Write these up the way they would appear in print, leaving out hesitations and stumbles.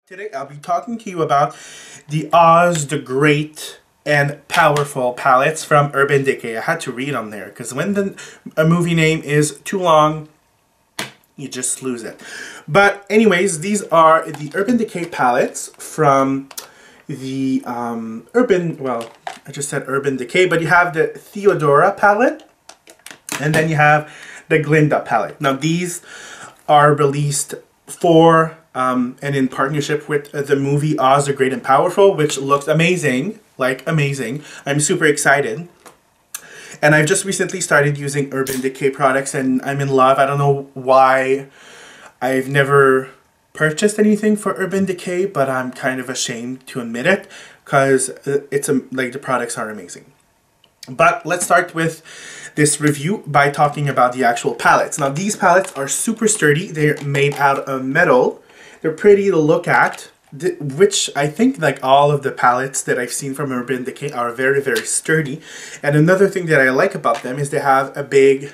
Today I'll be talking to you about the Oz the Great and Powerful palettes from Urban Decay. I had to read on there because when a movie name is too long, you just lose it. But anyways, these are the Urban Decay palettes from the I just said Urban Decay, but you have the Theodora palette and then you have the Glenda palette. Now these are released for and in partnership with the movie Oz the Great and Powerful, which looks amazing, like amazing. I'm super excited. And I've just recently started using Urban Decay products and I'm in love. I don't know why I've never purchased anything for Urban Decay, but I'm kind of ashamed to admit it because like the products are amazing. But let's start with this review by talking about the actual palettes. Now these palettes are super sturdy. They're made out of metal. They're pretty to look at, which I think like all of the palettes that I've seen from Urban Decay are very, very sturdy. And another thing that I like about them is they have a big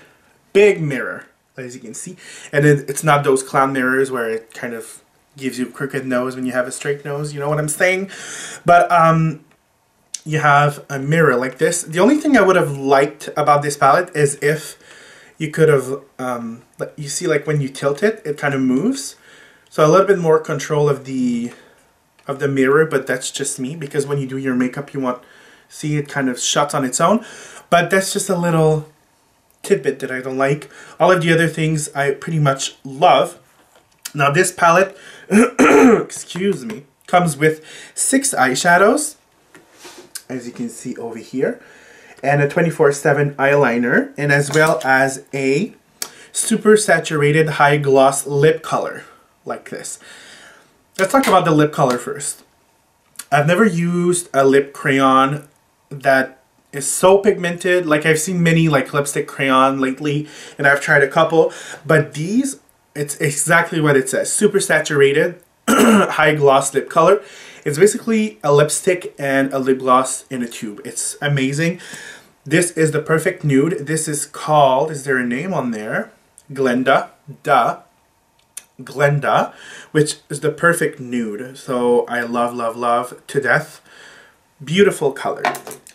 mirror, as you can see. And it's not those clown mirrors where it kind of gives you a crooked nose when you have a straight nose, you know what I'm saying? But you have a mirror like this. The only thing I would have liked about this palette is if you could have, you see like when you tilt it, it kind of moves. So a little bit more control of the mirror, but that's just me because when you do your makeup, see it kind of shuts on its own. But that's just a little tidbit that I don't like. All of the other things I pretty much love. Now this palette, excuse me, comes with 6 eyeshadows, as you can see over here, and a 24/7 eyeliner, and as well as a super saturated high gloss lip color. Like this. Let's talk about the lip color first. I've never used a lip crayon that is so pigmented. Like I've seen many like lipstick crayon lately and I've tried a couple, but these, it's exactly what it says. Super saturated high gloss lip color. It's basically a lipstick and a lip gloss in a tube. It's amazing. This is the perfect nude. This is called, is there a name on there? Glenda. Glenda, which is the perfect nude. So I love to death. Beautiful color.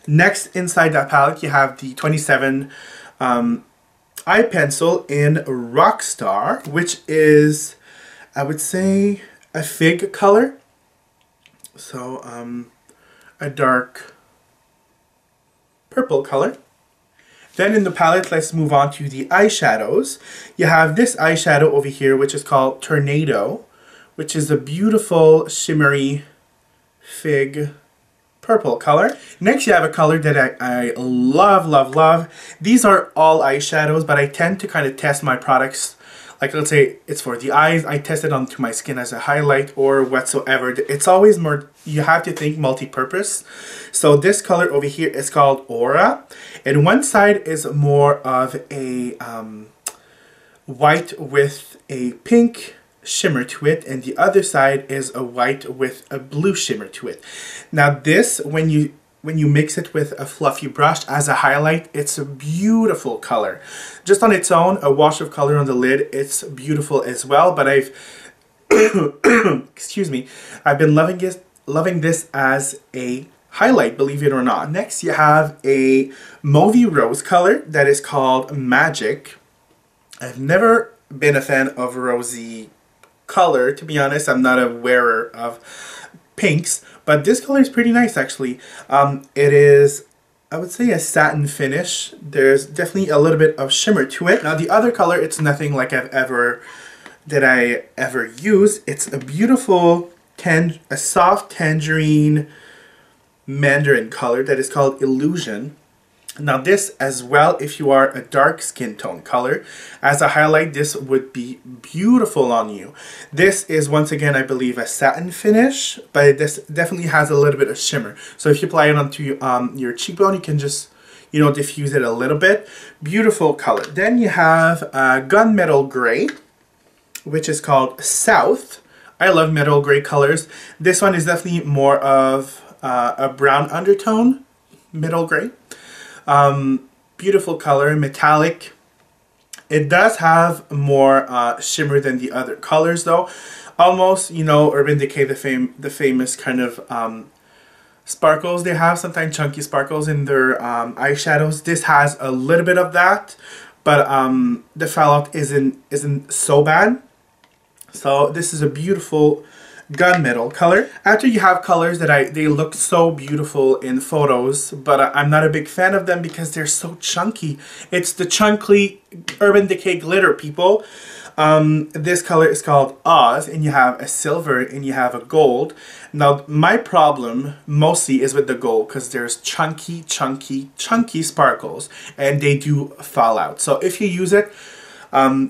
Next, inside that palette, you have the 27 eye pencil in Rockstar, which is, I would say, a fig color. So a dark purple color. Then in the palette, let's move on to the eyeshadows. You have this eyeshadow over here, which is called Tornado, which is a beautiful shimmery fig purple color. Next, you have a color that I love. These are all eyeshadows, but I tend to kind of test my products. Like let's say it's for the eyes, I test it onto my skin as a highlight or whatsoever. It's always more, you have to think multi-purpose. So this color over here is called Aura. And one side is more of a white with a pink shimmer to it. And the other side is a white with a blue shimmer to it. Now this, when you mix it with a fluffy brush as a highlight, it's a beautiful color. Just on its own, a wash of color on the lid, it's beautiful as well. But I've, excuse me, I've been loving this as a highlight, believe it or not. Next, you have a mauvey rose color that is called Magic. I've never been a fan of rosy color, to be honest. I'm not a wearer of pinks, but this color is pretty nice actually. It is, I would say, a satin finish. There's definitely a little bit of shimmer to it. Now the other color, it's nothing like I ever use. It's a beautiful a soft tangerine mandarin color that is called Illusion. Now this as well, if you are a dark skin tone color, as a highlight, this would be beautiful on you. This is once again, I believe, a satin finish, but this definitely has a little bit of shimmer. So if you apply it onto your cheekbone, you can just, diffuse it a little bit. Beautiful color. Then you have Gunmetal Gray, which is called South. I love metal gray colors. This one is definitely more of a brown undertone, metal gray. Beautiful color, metallic. It does have more shimmer than the other colors though. almost, you know, Urban Decay, the famous kind of sparkles they have, sometimes chunky sparkles in their eyeshadows. This has a little bit of that, but the fallout isn't so bad. So this is a beautiful gunmetal color. After you have colors that they look so beautiful in photos, but I'm not a big fan of them because they're so chunky. It's the chunky Urban Decay glitter, people. This color is called Oz, and you have a silver and you have a gold. Now my problem mostly is with the gold because there's chunky sparkles and they do fall out. So if you use it,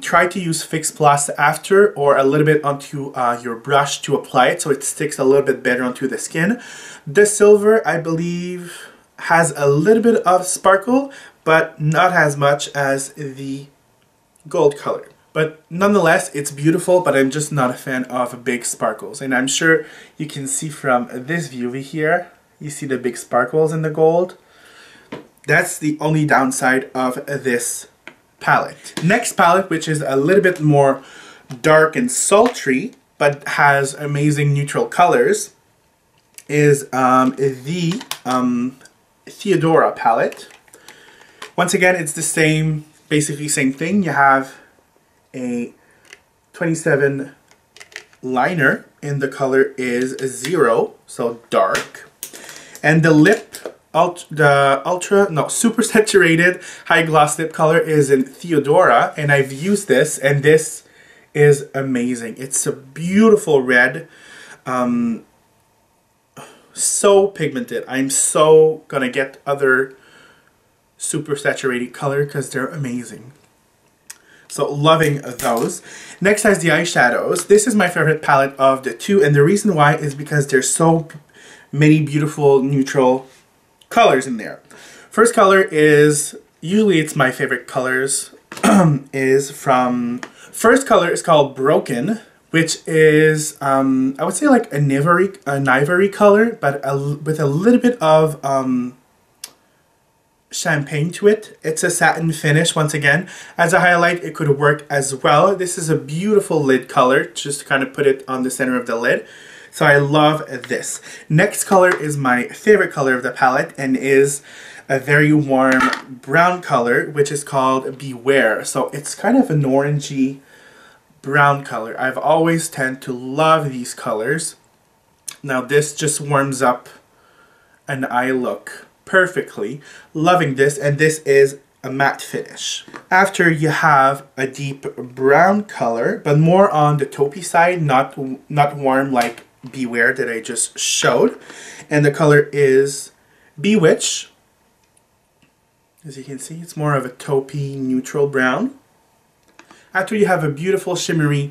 try to use Fix Plus after, or a little bit onto your brush to apply it so it sticks a little bit better onto the skin. The silver, I believe, has a little bit of sparkle, but not as much as the gold color. But nonetheless, it's beautiful, but I'm just not a fan of big sparkles. And I'm sure you can see from this view here, you see the big sparkles in the gold. That's the only downside of this palette. Next palette, which is a little bit more dark and sultry, but has amazing neutral colors, is the Theodora palette. Once again, it's the same, basically same thing. You have a 27 liner, and the color is 0, so dark. And the lip, super saturated high gloss lip color is in Theodora, and I've used this, and this is amazing. It's a beautiful red, so pigmented. I'm so gonna get other super saturated color because they're amazing. So loving those. Next is the eyeshadows. This is my favorite palette of the two, and the reason why is because there's so many beautiful neutral colors in there. First color is, usually it's my favorite colors, first color is called Broken, which is, I would say like an ivory color, but with a little bit of champagne to it. It's a satin finish. Once again, as a highlight, it could work as well. This is a beautiful lid color, just to kind of put it on the center of the lid. So I love this. Next color is my favorite color of the palette, and is a very warm brown color, which is called Beware. So it's kind of an orangey brown color. I've always tend to love these colors. Now this just warms up an eye look perfectly. Loving this, and this is a matte finish. After, you have a deep brown color, but more on the taupey side, not warm like Beware that I just showed. And the color is Bewitch. As you can see, it's more of a taupey neutral brown. After, you have a beautiful shimmery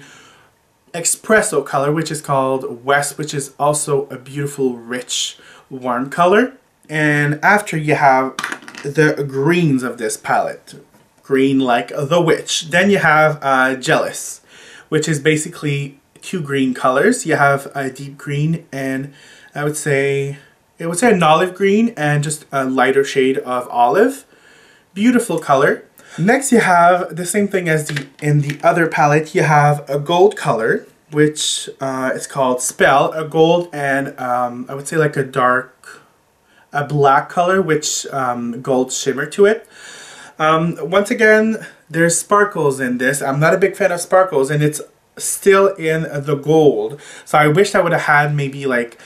espresso color, which is called West, which is also a beautiful rich warm color. And after, you have the greens of this palette, green like the witch. Then you have Jealous, which is basically two green colors. You have a deep green, and it would say an olive green, and just a lighter shade of olive. Beautiful color. Next, you have the same thing as in the other palette. You have a gold color, which is called Spell. A gold and I would say like a black color, which gold shimmer to it. Once again, there's sparkles in this. I'm not a big fan of sparkles, and it's still in the gold. So I wish I would have had maybe like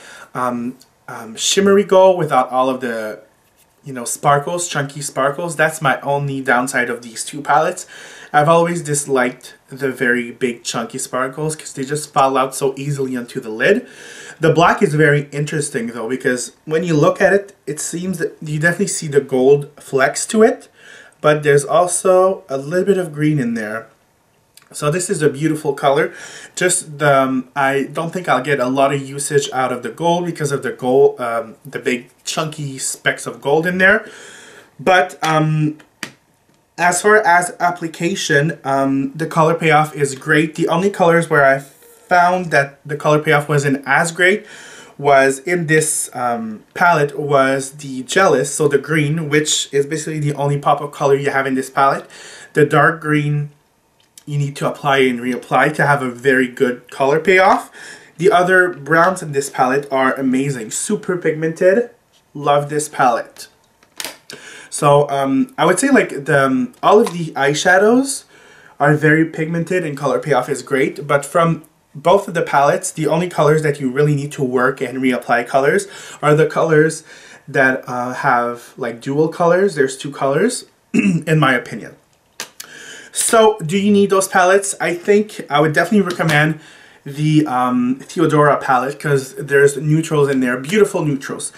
shimmery gold without all of the, you know, sparkles, chunky sparkles. That's my only downside of these two palettes. I've always disliked the very big chunky sparkles because they just fall out so easily onto the lid. The black is very interesting though, because when you look at it, it seems that you definitely see the gold flecks to it, but there's also a little bit of green in there. So this is a beautiful color. Just I don't think I'll get a lot of usage out of the gold because of the gold, the big chunky specks of gold in there. But as far as application, the color payoff is great. The only colors where I found that the color payoff wasn't as great was in this palette was the Jealous, so the green, which is basically the only pop of color you have in this palette. The dark green you need to apply and reapply to have a very good color payoff. The other browns in this palette are amazing. Super pigmented. Love this palette. So I would say like all of the eyeshadows are very pigmented and color payoff is great. But from both of the palettes, the only colors that you really need to work and reapply colors are the colors that have like dual colors. There's 2 colors in my opinion. So do you need those palettes? I think I would definitely recommend the Theodora palette because there's neutrals in there, beautiful neutrals.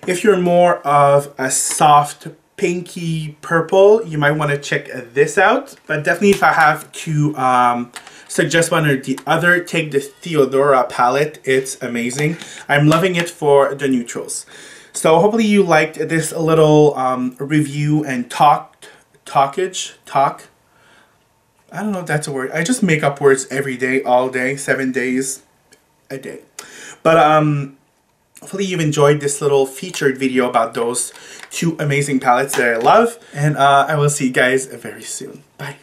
If you're more of a soft pinky purple, you might want to check this out. But definitely if I have to suggest one or the other, take the Theodora palette. It's amazing. I'm loving it for the neutrals. So hopefully you liked this little review and talk. I don't know if that's a word. I just make up words every day, all day, 7 days a day. But hopefully you've enjoyed this little featured video about those 2 amazing palettes that I love. And I will see you guys very soon. Bye.